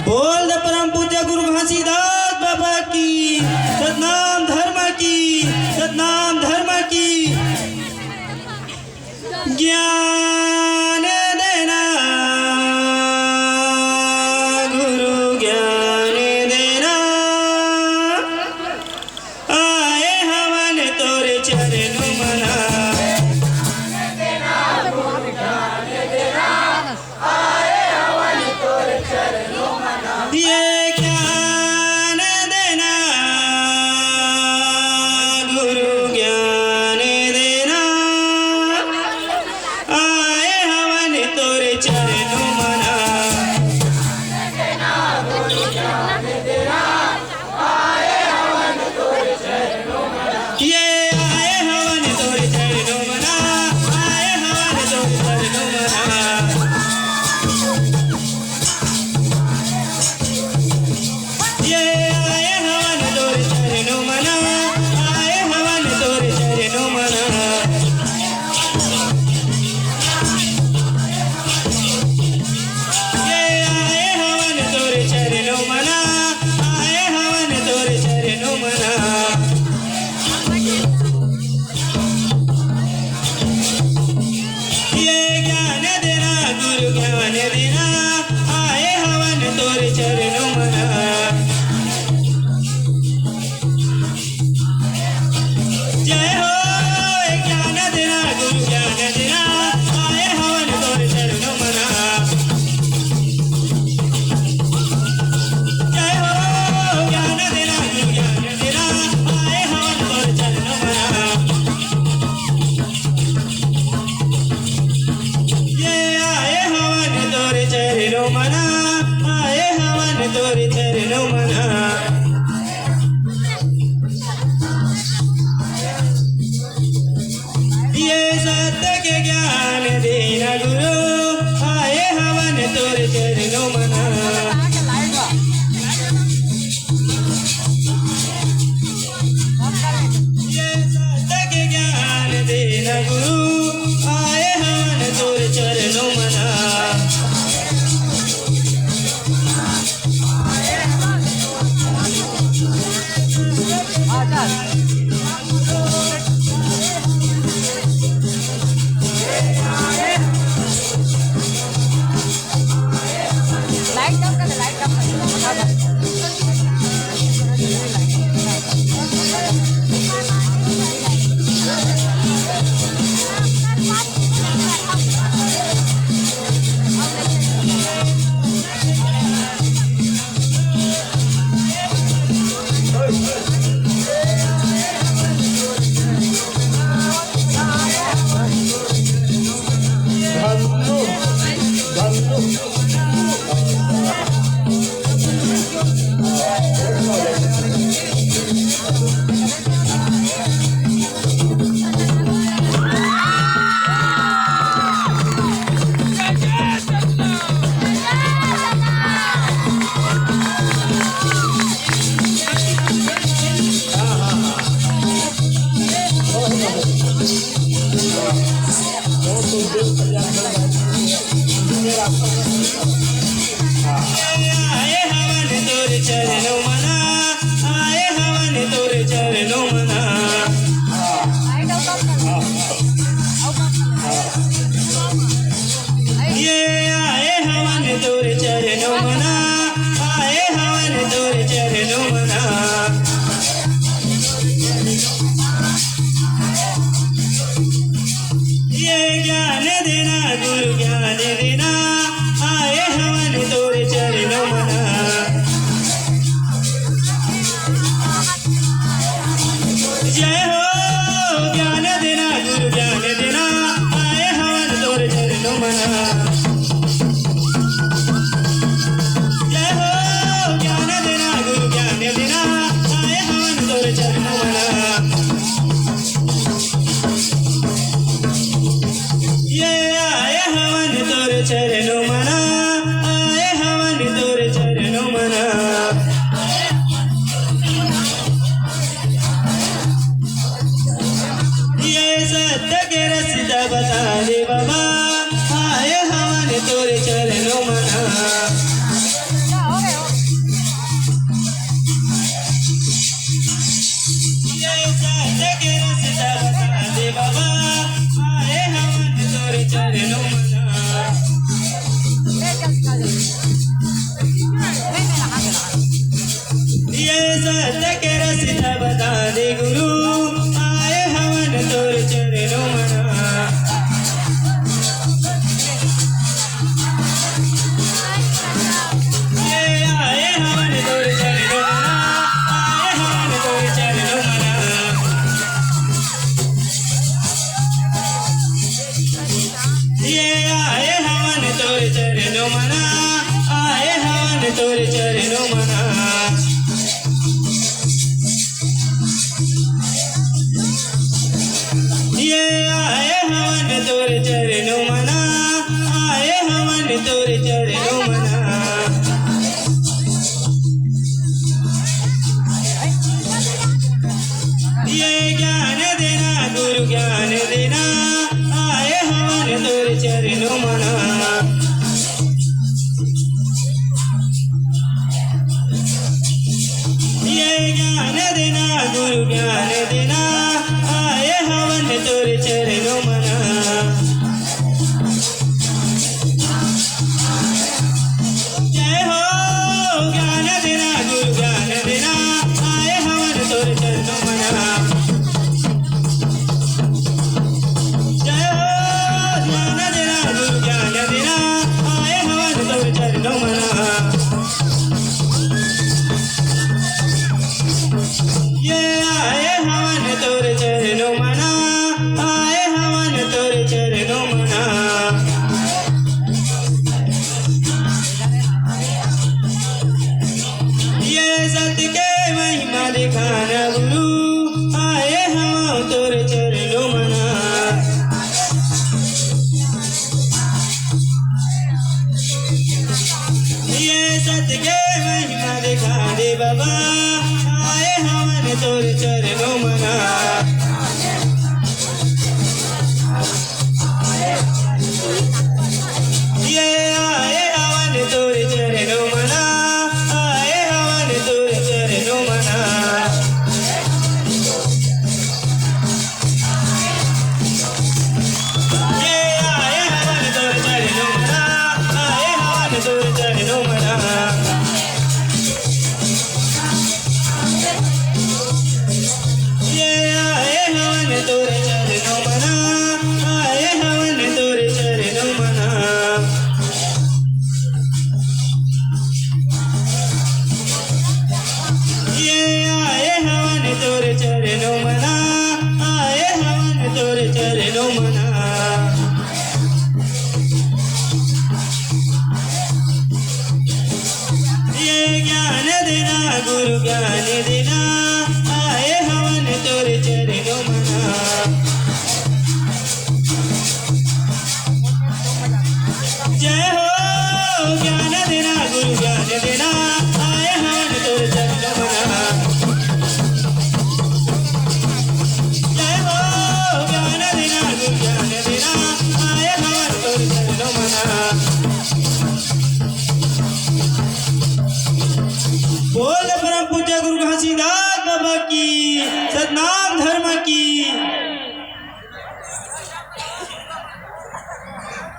बोल द परम पूज्य गुरु घासीदास बाबा की, सतनाम धर्म की, सतनाम धर्म की। ज्ञान देना गुरु, ज्ञान देना, आए हवन तोरे चरणों मना। ये ज्ञान देना गुरु, ज्ञान देना, आए हवन तोरे चरणों मना। ये आए हवन तोरे चरणों मना, आए हवन तोरे चरणों मना। ये आए हवन तोरे चरणों मना, आए हवन तोरे चरणों मना। ये आए हवन तोरे चरणों मना, आए हवन तोरे चरणों मना। ये ज्ञान देना गुरु, ज्ञान देना, आए हवन तोरे चरणों मना। जय हो ज्ञान देना गुरु, ज्ञान देना, आए हवन तोरे चरणों मना। जय हो ज्ञान देना गुरु, ज्ञान देना, आए हवन तोरे चरणों मना। ये आए हवन तोरे चरणों मना, आए हवन तोरे चरणों मना। ये सत्य के ज्ञान देना गुरु, आए हवन तोरे चरणों मना। ये सत्य के ज्ञान देना गुरु, आए हवन तोरे चरणों मना। आए हवन तोरे चरणों मना, आए हवन तोरे चरणों मना। ये आए हवन तोरे चरणों मना, आए हवन तोरे चरणों मना। ये ज्ञान देना गुरु, ज्ञान देना, आए हवन तोरे चरणों मना। जय हो ज्ञान देना गुरु, ज्ञान देना, आए हवन तोरे चरणों मना। जय हो ज्ञान देना गुरु, ज्ञान देना, आए हवन तोरे चरणों मना। ये आए हवन तोरे चरणों मना, आए हवन तोरे चरणों मना। ये सत्य के रास्ता बता दे बाबा, आए हवन तोरे चरणों मना। दे गुरु आए हवन तोर चरणों मना ये आए हवन तोर चरणों मना आए हवन तोर चरणों मना ये आए हवन तोर चरणों मना आए हवन तोर चरणों मना ये आए हवन तोर चरणों मना आए हवन तोर चरणों मना ये ज्ञान देना गुरु ज्ञान देना आए हवन तोर चरणों मना ये ज्ञान देना गुरु ज्ञान देना आए हवन तोर चरणों मना जय हो ज्ञान देना गुरु ज्ञान देना आए हवन तोर चरणों मना जय हो ज्ञान देना गुरु ज्ञान देना आए हवन तोर चरणों मना ये आए हवन तोर चरणों मना आए हवन तोर चरणों मना ये सत्य के महिमा दिखाना गुरु आए हवन तोर चरणों मना ये सत्य के महिमा दिखा दे बाबा आए हवन तोर चरणों मना ये आए हवन तोर चरणों मना आए हवन तोर चरणों मना ये आए हवन तोर चरणों मना आए हवन तोर चरणों मना ये आए हवन तोर चरणों मना आए हवन तोर चरणों मना ये आए हवन तोर चरणों मना आए हवन तोर चरणों मना ये ज्ञान देना गुरु ज्ञान देना आए हवन तोर चरणों मना जय हो ज्ञान देना गुरु ज्ञान देना आए हवन तोर चरणों मना जय हो ज्ञान देना गुरु ज्ञान देना आए हवन तोर चरणों मना बोल परम पूज्य गुरु घासीदास बाबा की